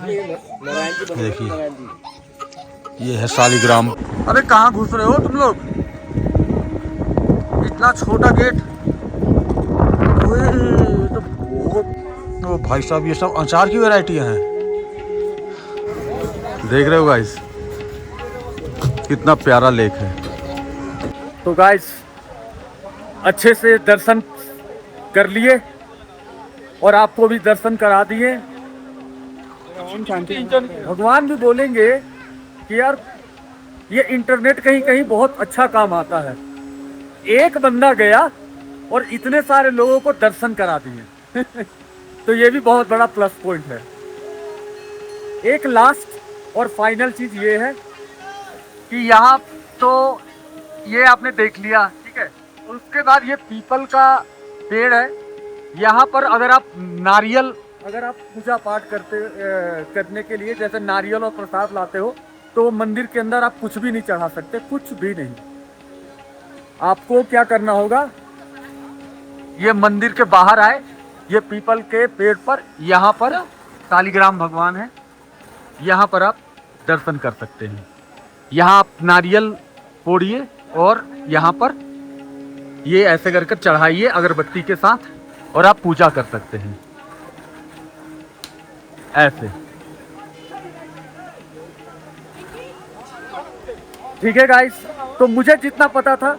देखिए ये है शालिग्राम। अरे कहाँ घुस रहे हो तुम लोग, इतना छोटा गेट। ओए, तो बहुत। ओ भाई साहब, ये सब अचार की वैरायटियां हैं, देख रहे हो गाइस, कितना प्यारा लेक है। तो गाइस अच्छे से दर्शन कर लिए और आपको भी दर्शन करा दिए। भगवान भी बोलेंगे कि यार ये इंटरनेट कहीं कहीं बहुत अच्छा काम आता है। एक बंदा गया और इतने सारे लोगों को दर्शन करा दिए तो ये भी बहुत बड़ा प्लस पॉइंट है। एक लास्ट और फाइनल चीज ये है कि यहाँ तो ये आपने देख लिया, ठीक है। उसके बाद ये पीपल का पेड़ है। यहाँ पर अगर आप नारियल, अगर आप पूजा पाठ करने के लिए जैसे नारियल और प्रसाद लाते हो तो मंदिर के अंदर आप कुछ भी नहीं चढ़ा सकते, कुछ भी नहीं। आपको क्या करना होगा, ये मंदिर के बाहर आए, ये पीपल के पेड़ पर, यहाँ पर शालिग्राम भगवान है, यहाँ पर आप दर्शन कर सकते हैं। यहाँ आप नारियल फोड़िए और यहाँ पर ये ऐसे कर कर चढ़ाइए अगरबत्ती के साथ और आप पूजा कर सकते हैं ऐसे। ठीक है गाइस, तो मुझे जितना पता था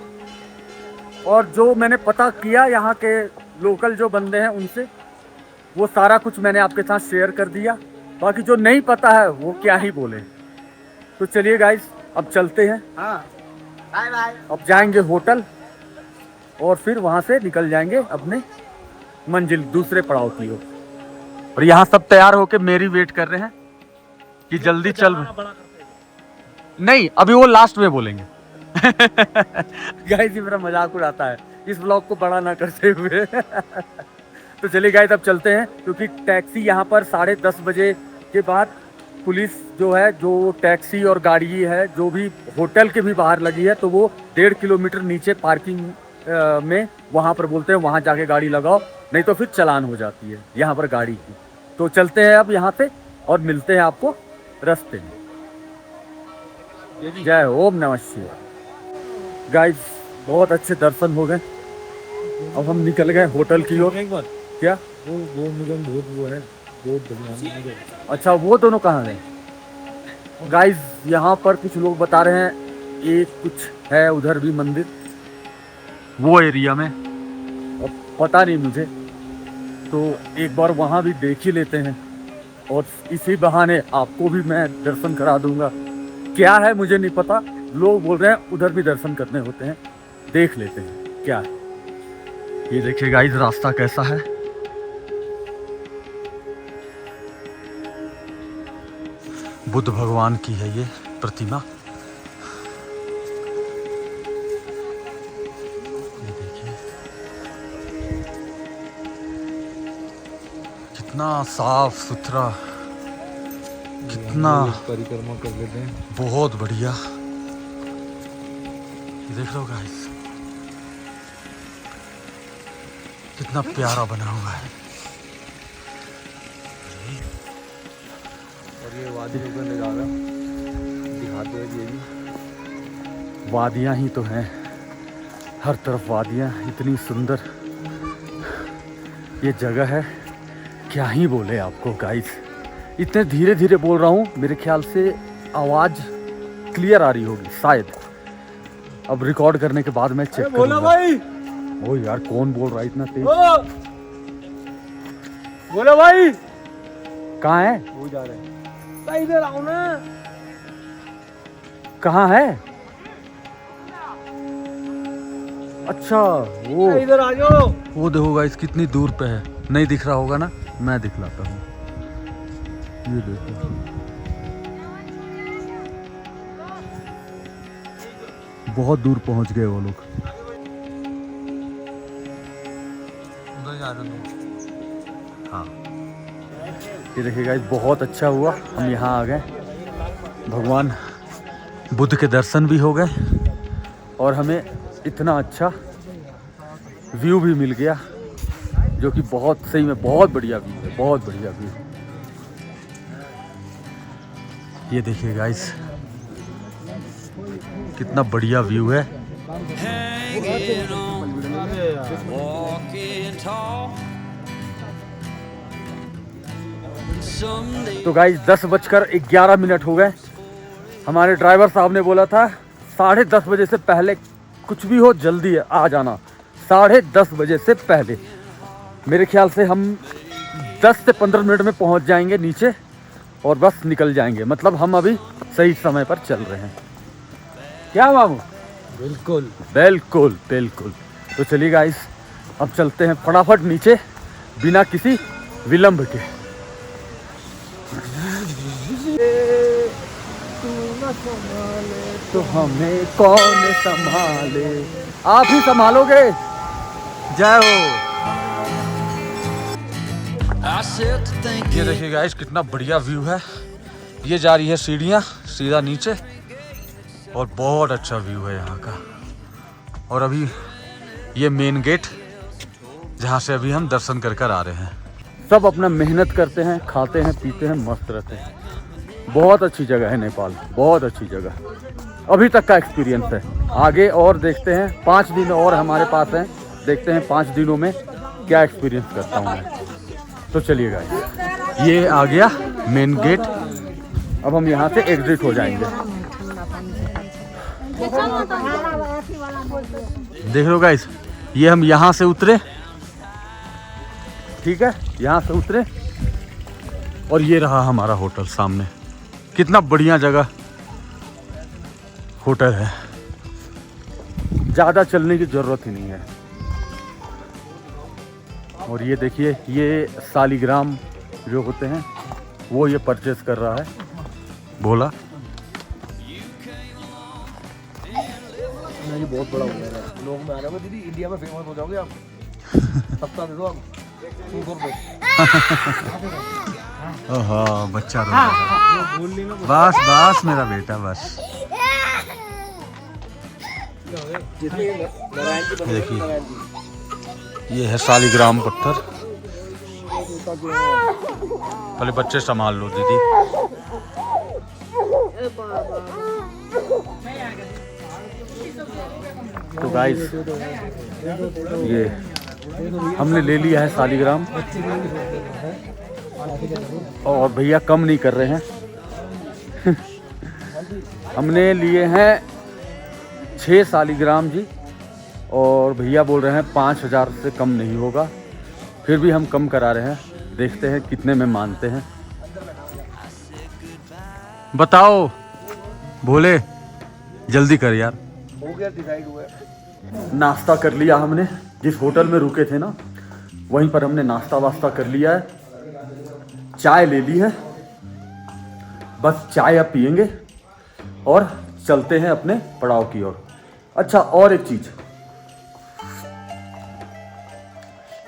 और जो मैंने पता किया यहाँ के लोकल जो बंदे हैं उनसे, वो सारा कुछ मैंने आपके साथ शेयर कर दिया। बाकी जो नहीं पता है वो क्या ही बोले। तो चलिए गाइस अब चलते हैं। हाँ, बाय बाय। अब जाएंगे होटल और फिर वहाँ से निकल जाएंगे अपने मंजिल दूसरे पड़ाव की ओर। और यहाँ सब तैयार होके मेरी वेट कर रहे हैं कि जल्दी चल। नहीं, अभी वो लास्ट में बोलेंगे गाइस ये मेरा मजाक उड़ाता है, इस ब्लॉग को बड़ा ना करते हुए तो चलिए गाइस अब चलते हैं, क्योंकि टैक्सी यहाँ पर 10:30 बजे के बाद पुलिस जो है, जो टैक्सी और गाड़ी है जो भी होटल के भी बाहर लगी है, तो वो 1.5 किलोमीटर नीचे पार्किंग में वहाँ पर बोलते हैं वहाँ जाके गाड़ी लगाओ, नहीं तो फिर चालान हो जाती है यहाँ पर गाड़ी की। तो चलते हैं अब यहाँ से और मिलते हैं आपको रास्ते में। जय ओम नमः शिवाय। गाइस बहुत अच्छे दर्शन हो गए, अब हम निकल गए होटल की ओर। क्या वो है, अच्छा वो दोनों कहाँ गए? गाइस यहाँ पर कुछ लोग बता रहे हैं एक कुछ है उधर भी मंदिर, वो एरिया में, अब पता नहीं मुझे, तो एक बार वहाँ भी देख ही लेते हैं और इसी बहाने आपको भी मैं दर्शन करा दूंगा। क्या है मुझे नहीं पता, लोग बोल रहे हैं उधर भी दर्शन करने होते हैं, देख लेते हैं क्या है। ये देखिए गाइस रास्ता कैसा है, बुद्ध भगवान की है ये प्रतिमा। ये देखिए कितना साफ सुथरा, कितना परिक्रमा कर लेते हैं, बहुत बढ़िया। देख लो गाइस कितना प्यारा बना हुआ है। और ये वादी ऊपर ले जाएगा, दिखाते हैं। ये भी वादियाँ ही तो हैं, हर तरफ वादियाँ, इतनी सुंदर ये जगह है, क्या ही बोले आपको गाइस। इतने धीरे धीरे बोल रहा हूँ, मेरे ख्याल से आवाज़ क्लियर आ रही होगी शायद। अब रिकॉर्ड करने के बाद मैं चेक करूँगा। भाई ओ यार कौन बोल रहा है इतना तेज? बोलो भाई, कहाँ है? वो जा रहे हैं, इधर आओ ना। कहाँ है? अच्छा वो इधर आ जाओ। वो देखो गाइस कितनी दूर पे है, नहीं दिख रहा होगा ना, मैं दिखलाता हूँ। ये देखो बहुत दूर पहुंच गए वो लोग। उधर जा रहे हैं। हाँ ये देखिए गाइस बहुत अच्छा हुआ हम यहाँ आ गए, भगवान बुद्ध के दर्शन भी हो गए और हमें इतना अच्छा व्यू भी मिल गया, जो कि बहुत सही में बहुत बढ़िया व्यू है, बहुत बढ़िया व्यू। ये देखिए गाइस, कितना बढ़िया व्यू है। तो गाइस 10:11 हो गए। हमारे ड्राइवर साहब ने बोला था 10:30 बजे से पहले कुछ भी हो जल्दी आ जाना। 10:30 बजे से पहले मेरे ख्याल से हम 10 से 15 मिनट में पहुंच जाएंगे नीचे और बस निकल जाएंगे। मतलब हम अभी सही समय पर चल रहे हैं। क्या मामू? बिल्कुल बिल्कुल बिल्कुल। तो चलिए गाइस, अब चलते हैं फटाफट नीचे बिना किसी विलंब के। तू न संभाले तो हमें कौन संभाले? आप ही संभालोगे। जय हो। ये देखिए गाइस, कितना बढ़िया व्यू है। ये जा रही है सीढ़ियाँ सीधा नीचे और बहुत अच्छा व्यू है यहाँ का। और अभी ये मेन गेट जहाँ से अभी हम दर्शन कर कर आ रहे हैं। सब अपना मेहनत करते हैं, खाते हैं, पीते हैं, मस्त रहते हैं। बहुत अच्छी जगह है नेपाल, बहुत अच्छी जगह। अभी तक का एक्सपीरियंस है। आगे और देखते हैं, 5 दिन और हमारे पास हैं। देखते हैं 5 दिनों में क्या एक्सपीरियंस करता हूँ मैं। तो चलिए गाइस, ये आ गया मेन गेट। अब हम यहाँ से एग्जिट हो जाएंगे। देख लो गाइस, ये हम यहाँ से उतरे, ठीक है, यहाँ से उतरे और ये रहा हमारा होटल सामने। कितना बढ़िया जगह होटल है, ज़्यादा चलने की ज़रूरत ही नहीं है। और ये देखिए, ये सालिग्राम जो होते हैं वो ये परचेस कर रहा है भोला। ये बहुत बड़ा हो गया, लोग में आ जाओगे दीदी, इंडिया में फेमस हो जाओगे आप। सप्ताह दे दो आप 200 रुपये। ओहो, बच्चा रो रहा है। बस बस मेरा बेटा, बस। देखिए, ये है सालिग्राम पत्थर। पहले बच्चे संभाल लो दीदी। तो गाइस, ये हमने ले लिया है सालिग्राम और भैया कम नहीं कर रहे हैं। हमने लिए हैं 6 सालिग्राम जी, और भैया बोल रहे हैं 5000 से कम नहीं होगा। फिर भी हम कम करा रहे हैं, देखते हैं कितने में मानते हैं। बताओ भोले, जल्दी कर यार। हो गया, डिसाइड हुआ। नाश्ता कर लिया हमने, जिस होटल में रुके थे ना वहीं पर हमने नाश्ता वास्ता कर लिया है। चाय ले ली है, बस चाय अब पियेंगे और चलते हैं अपने पड़ाव की ओर। अच्छा, और एक चीज़,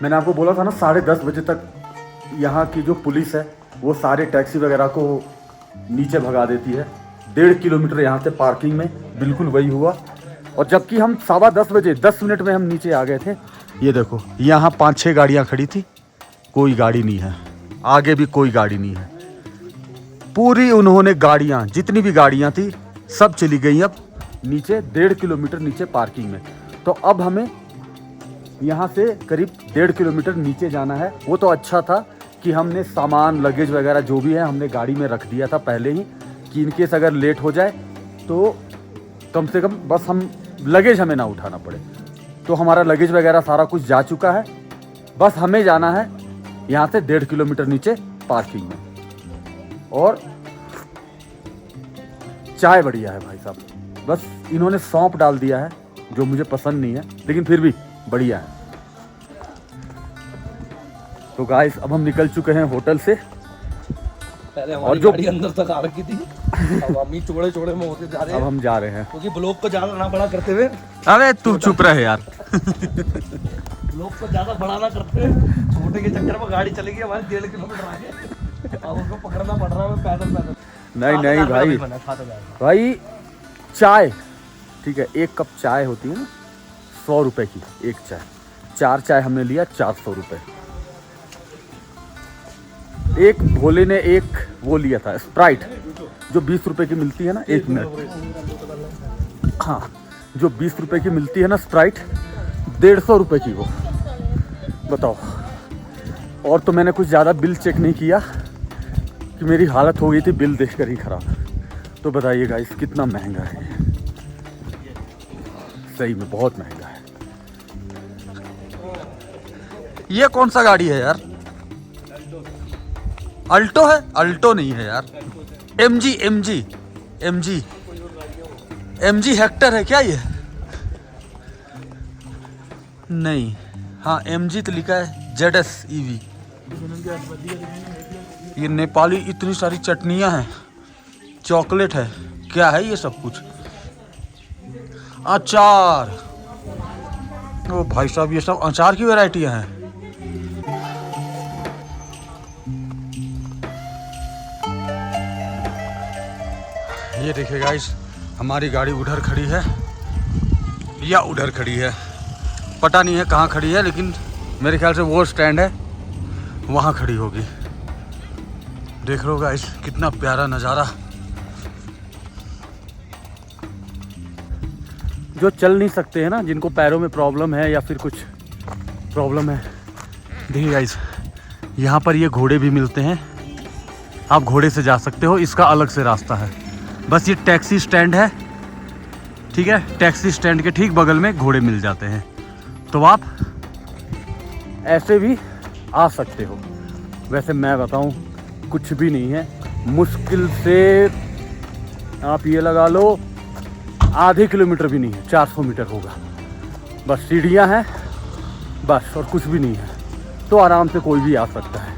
मैंने आपको बोला था ना 10:30 बजे तक यहाँ की जो पुलिस है वो सारे टैक्सी वगैरह को नीचे भगा देती है। 1.5 किलोमीटर यहाँ से पार्किंग में, बिल्कुल वही हुआ। और जबकि हम 10:15 बजे 10 मिनट में हम नीचे आ गए थे। ये देखो, यहाँ 5-6 गाड़ियाँ खड़ी थी, कोई गाड़ी नहीं है, आगे भी कोई गाड़ी नहीं है। पूरी उन्होंने गाड़ियाँ, जितनी भी गाड़ियाँ थी सब चली गई अब नीचे, 1.5 किलोमीटर नीचे पार्किंग में। तो अब हमें यहाँ से करीब 1.5 किलोमीटर नीचे जाना है। वो तो अच्छा था कि हमने सामान, लगेज वगैरह जो भी है हमने गाड़ी में रख दिया था पहले ही, कि इनकेस अगर लेट हो जाए तो कम से कम बस हम लगेज हमें ना उठाना पड़े। तो हमारा लगेज वगैरह सारा कुछ जा चुका है, बस हमें जाना है यहाँ से 1.5 किलोमीटर नीचे पार्किंग में। और चाय बढ़िया है भाई साहब, बस इन्होंने सौंफ डाल दिया है जो मुझे पसंद नहीं है, लेकिन फिर भी बढ़िया है। तो गाइस, अब हम निकल चुके हैं होटल से। पहले हमारी गाड़ी अंदर तक आ रखी थी, अब हम ही चौड़े चौड़े में होते जा रहे हैं। अब हम जा रहे हैं क्योंकि ब्लॉग को ज्यादा ना बड़ा करते हुए। अरे तू चुप रहे यार। ब्लॉग को ज्यादा बड़ा ना करते हुए, छोटे के चक्कर में गाड़ी चलेगी हमारी 1.5 किलोमीटर आगे। अब उसको पकड़ना पड़ रहा है पैदल पैदल। नहीं भाई, भाई चाय ठीक है, 1 कप चाय होती है ना 100 रुपए की, एक चाय। 4 चाय हमने लिया 400 रुपए। एक भोले ने एक वो लिया था स्प्राइट, जो 20 रुपए की मिलती है ना, 1 मिनट, हाँ, जो 20 रुपए की मिलती है ना स्प्राइट, 150 रुपए की वो, बताओ। और तो मैंने कुछ ज़्यादा बिल चेक नहीं किया कि मेरी हालत हो गई थी बिल देखकर ही ख़राब। तो बताइए गाइस कितना महंगा है, सही में बहुत महंगा है। ये कौन सा गाड़ी है यार? अल्टो है? अल्टो नहीं है यार, एमजी हेक्टर है क्या ये? नहीं, हाँ एमजी तो लिखा है, ZS EV। ये नेपाली इतनी सारी चटनियाँ हैं, चॉकलेट है, क्या है ये सब कुछ? अचार, ओ भाई साहब ये सब अचार की वैरायटियाँ हैं। ये देखिए गाइस, हमारी गाड़ी उधर खड़ी है या उधर खड़ी है, पता नहीं है कहाँ खड़ी है, लेकिन मेरे ख्याल से वो स्टैंड है, वहाँ खड़ी होगी। देख लो गाइस कितना प्यारा नज़ारा। जो चल नहीं सकते हैं ना, जिनको पैरों में प्रॉब्लम है या फिर कुछ प्रॉब्लम है, देखिए गाइस यहाँ पर ये घोड़े भी मिलते हैं, आप घोड़े से जा सकते हो, इसका अलग से रास्ता है। बस ये टैक्सी स्टैंड है, ठीक है, टैक्सी स्टैंड के ठीक बगल में घोड़े मिल जाते हैं, तो आप ऐसे भी आ सकते हो। वैसे मैं बताऊं कुछ भी नहीं है, मुश्किल से आप ये लगा लो आधे किलोमीटर भी नहीं है, 400 मीटर होगा, बस सीढ़ियां हैं बस, और कुछ भी नहीं है, तो आराम से कोई भी आ सकता है।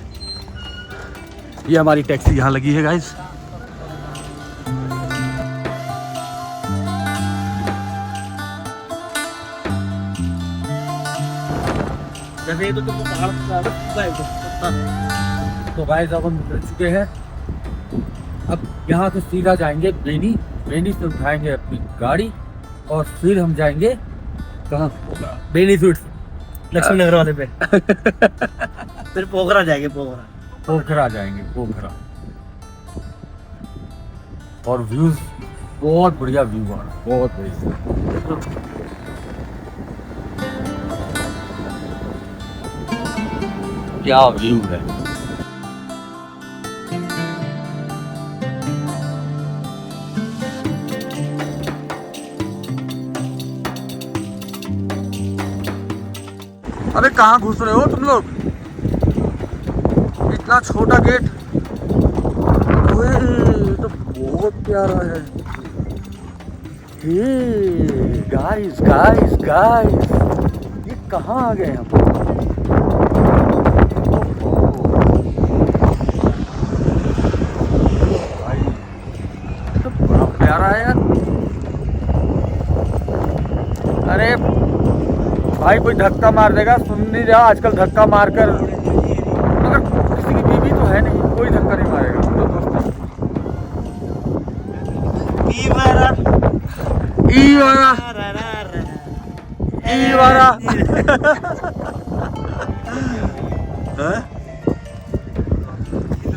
ये हमारी टैक्सी यहाँ लगी है गाइस। जैसे तो तुम पहाड़ तो गाइस अब हम उतर चुके हैं, अब यहाँ से सीधा जाएंगे बेनी, बेनी से उठाएंगे अपनी गाड़ी और फिर हम जाएंगे कहाँ? बेनी स्वीट्स, लक्ष्मी नगर वाले पे। फिर पोखरा जाएंगे, पोखरा जाएंगे, पोखरा। और व्यूज बहुत बढ़िया व्यू आ रहा है, बहुत बढ़िया। क्या व्यू है। अबे कहाँ घुस रहे हो तुम लोग? इतना छोटा गेट, ओए तो बहुत प्यारा है। हे गाइस गाइस गाइस, ये कहाँ आ गए हम? प्यारा है यार। अरे भाई कोई धक्का मार देगा, सुन नहीं रहा आजकल धक्का मारकर, मगर किसी की बीवी तो है नहीं, कोई धक्का नहीं मारेगा। तो दोस्तों ई वाला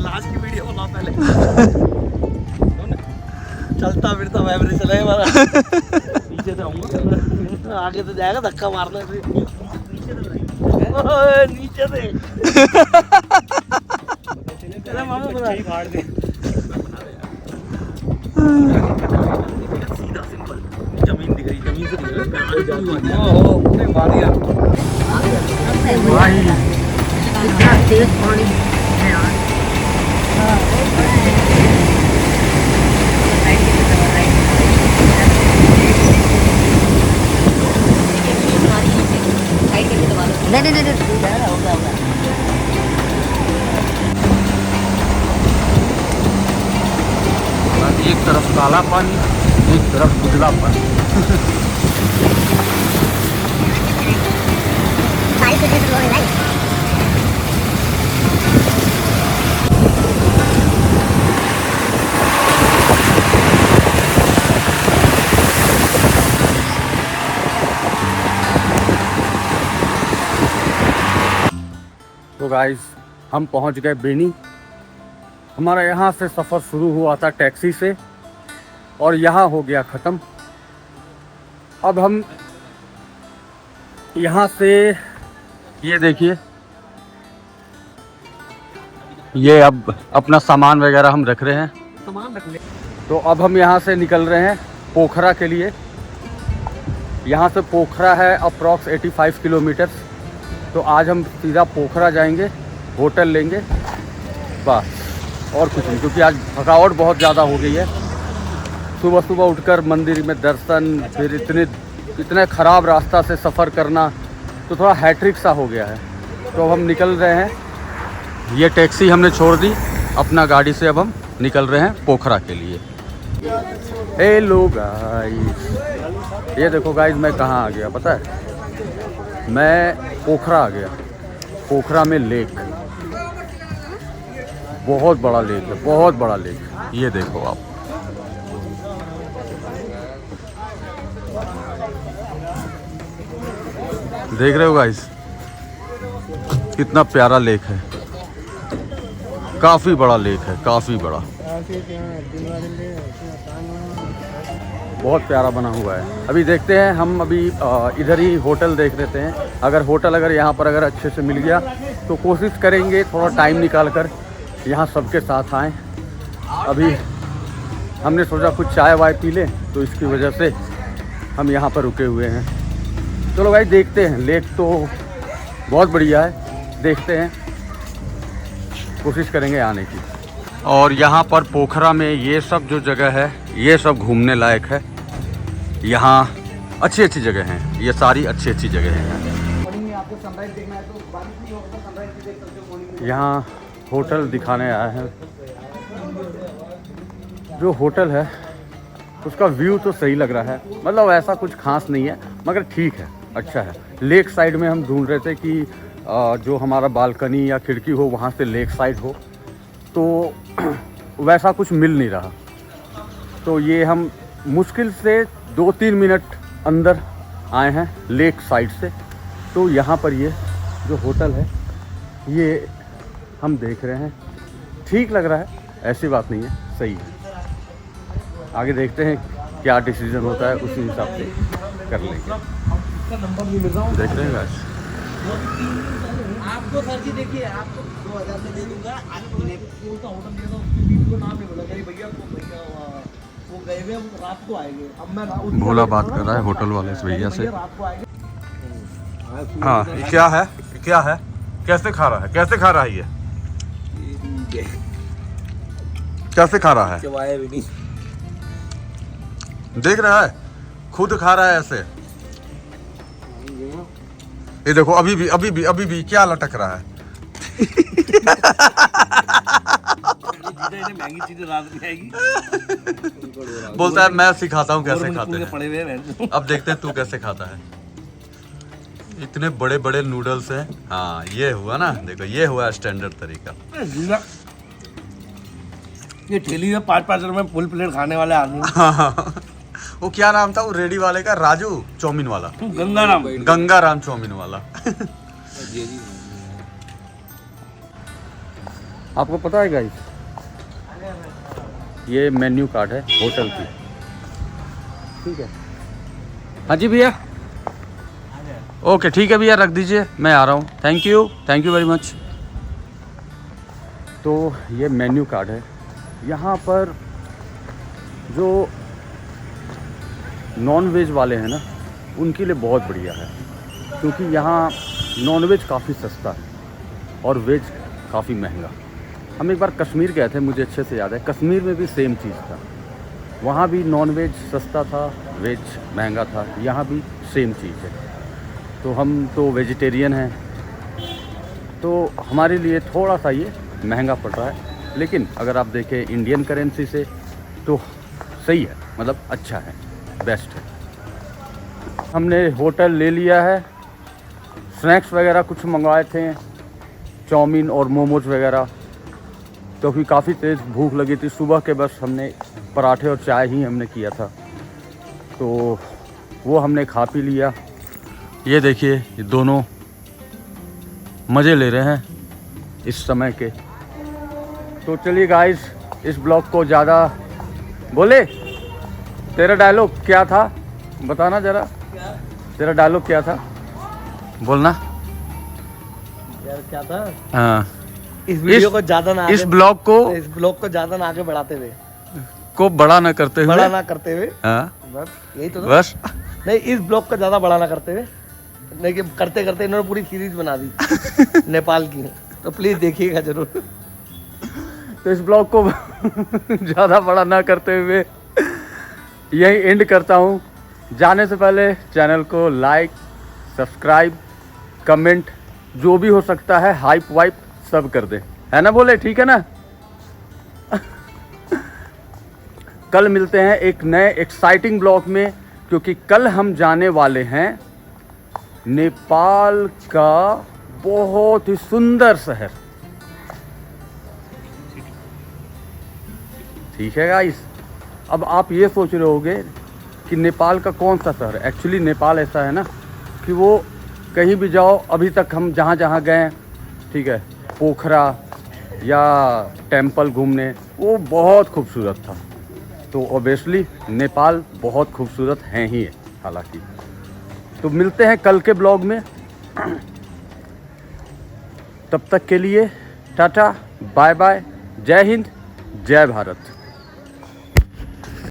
लास्ट की वीडियो बना पहले। चलता फिरता मेमोरी चला हमारा। नीचे से आऊंगा, आगे से जाएगा धक्का मारना, नीचे से सीधा सिंपल जमीन दिख रही, जमीन से दिख नहीं एक तरफ काला पानी, एक तरफ उजला पानी। तो गाइस हम पहुंच गए बेनी, हमारा यहाँ से सफ़र शुरू हुआ था टैक्सी से और यहाँ हो गया ख़त्म। अब हम यहाँ से ये देखिए, ये अब अपना सामान वगैरह हम रख रहे हैं, सामान रख ले। तो अब हम यहाँ से निकल रहे हैं पोखरा के लिए। यहाँ से पोखरा है अप्रॉक्स 85 किलोमीटर। तो आज हम सीधा पोखरा जाएंगे, होटल लेंगे, बस और कुछ नहीं, क्योंकि आज थकावट बहुत ज़्यादा हो गई है। सुबह सुबह उठकर मंदिर में दर्शन, फिर इतने ख़राब रास्ता से सफ़र करना, तो थोड़ा हैट्रिक सा हो गया है। तो अब हम निकल रहे हैं, ये टैक्सी हमने छोड़ दी, अपना गाड़ी से अब हम निकल रहे हैं पोखरा के लिए। हेलो गाइस, ये देखो गाइस मैं कहाँ आ गया पता है, मैं पोखरा आ गया। पोखरा में लेक, बहुत बड़ा लेक है, बहुत बड़ा लेक। ये देखो आप, देख रहे हो गाइस, कितना प्यारा लेक है, काफ़ी बड़ा लेक है, काफ़ी बड़ा, बहुत प्यारा बना हुआ है। अभी देखते हैं हम, अभी इधर ही होटल देख लेते हैं। अगर होटल यहाँ पर अगर अच्छे से मिल गया तो कोशिश करेंगे थोड़ा टाइम निकाल कर यहाँ सबके साथ आएँ। अभी हमने सोचा कुछ चाय वाय पी लें, तो इसकी वजह से हम यहाँ पर रुके हुए हैं। चलो भाई देखते हैं, लेक तो बहुत बढ़िया है, देखते हैं, कोशिश करेंगे आने की। और यहाँ पर पोखरा में ये सब जो जगह है, ये सब घूमने लायक है। यहाँ अच्छी अच्छी जगह हैं, ये सारी अच्छी अच्छी जगह हैं। यहाँ होटल दिखाने आया है। जो होटल है उसका व्यू तो सही लग रहा है, मतलब ऐसा कुछ खास नहीं है, मगर ठीक है, अच्छा है। लेक साइड में हम ढूंढ रहे थे कि जो हमारा बालकनी या खिड़की हो वहाँ से लेक साइड हो, तो वैसा कुछ मिल नहीं रहा। तो ये हम मुश्किल से 2-3 मिनट अंदर आए हैं लेक साइड से। तो यहाँ पर ये जो होटल है ये हम देख रहे हैं, ठीक लग रहा है, ऐसी बात नहीं है, सही है। आगे देखते हैं क्या डिसीजन होता है, उसी हिसाब से कर लेंगे। देख रहे हैं गाइस, आपको सर जी देखिए, आपको 2000 में दे दूंगा। आपको होटल दे दो, बीवी को नाम नहीं बोला भैया वो गए हुए, रात को आएंगे। अब मैं भोला बात कर रहा है होटल वाले से, भैया से। रात को आएंगे। हाँ, ये क्या है, क्या है, कैसे खा रहा है, कैसे खा रहा है, ये कैसे खा रहा है, चबाया भी नहीं, देख रहा है, खुद खा रहा है ऐसे। ये देखो अभी भी क्या लटक रहा है। महंगी चीजें रात में आएगी। बोलता है मैं सिखाता हूँ कैसे खाते हैं। पड़े हुए हैं। अब देखते हैं तू कैसे खाता है। इतने बड़े बड़े नूडल्स हैं। हाँ, ये हुआ ना, देखो ये हुआ स्टैंडर्ड तरीका। ये ठेली में 5-5 रुपए में फुल प्लेट खाने वाले आदमी। वो क्या नाम था वो रेडी वाले का, राजू चाउमीन वाला, गंगाराम चाउमीन वाला। आपको पता है गाइस, ये मेन्यू कार्ड है होटल की, ठीक है। हाँ जी भैया, ओके ठीक है भैया, रख दीजिए, मैं आ रहा हूँ। Thank you very much. तो ये मेन्यू कार्ड है। यहाँ पर जो नॉन वेज वाले हैं ना, उनके लिए बहुत बढ़िया है, क्योंकि यहाँ नॉन वेज काफ़ी सस्ता है और वेज काफ़ी महंगा। हम एक बार कश्मीर गए थे, मुझे अच्छे से याद है, कश्मीर में भी सेम चीज़ था। वहाँ भी नॉन वेज सस्ता था, वेज महंगा था, यहाँ भी सेम चीज़ है। तो हम तो वेजिटेरियन हैं, तो हमारे लिए थोड़ा सा ये महंगा पड़ रहा है, लेकिन अगर आप देखें इंडियन करेंसी से तो सही है, मतलब अच्छा है, बेस्ट है। हमने होटल ले लिया है, स्नैक्स वगैरह कुछ मंगवाए थे, चाउमीन और मोमोज वगैरह, क्योंकि काफ़ी तेज़ भूख लगी थी सुबह के। बस हमने पराठे और चाय ही हमने किया था, तो वो हमने खा पी लिया। ये देखिए, ये दोनों मज़े ले रहे हैं इस समय के। तो चलिए गाइस, इस ब्लॉग को ज़्यादा बोले, तेरा डायलॉग क्या था बताना जरा, तेरा डायलॉग क्या था बोलना यार क्या था, हाँ। इस वीडियो को ज्यादा ना इस आगे, ब्लॉग को इस ब्लॉग को ज्यादा ना आगे बढ़ाते हुए, को बड़ा ना करते हुए, बड़ा ना करते हुए, हाँ बस यही तो था। बस। नहीं, इस ब्लॉग को ज्यादा बड़ा ना करते हुए, नहीं कि करते करते इन्होंने पूरी सीरीज बना दी नेपाल की, तो प्लीज देखिएगा जरूर। तो इस ब्लॉग को ज़्यादा बड़ा ना करते हुए यही एंड करता हूँ। जाने से पहले चैनल को लाइक, सब्सक्राइब, कमेंट, जो भी हो सकता है हाइप वाइप सब कर दे, है ना बोले, ठीक है ना। कल मिलते हैं एक नए एक्साइटिंग ब्लॉग में, क्योंकि कल हम जाने वाले हैं नेपाल का बहुत ही सुंदर शहर। ठीक है गाइस, अब आप ये सोच रहे होगे कि नेपाल का कौन सा शहर है। एक्चुअली नेपाल ऐसा है ना कि वो कहीं भी जाओ, अभी तक हम जहाँ जहाँ गए, ठीक है, पोखरा या टेम्पल घूमने, वो बहुत खूबसूरत था। तो ऑब्वियसली नेपाल बहुत खूबसूरत है ही है हालांकि। तो मिलते हैं कल के ब्लॉग में, तब तक के लिए टाटा बाय बाय, जय हिंद, जय भारत।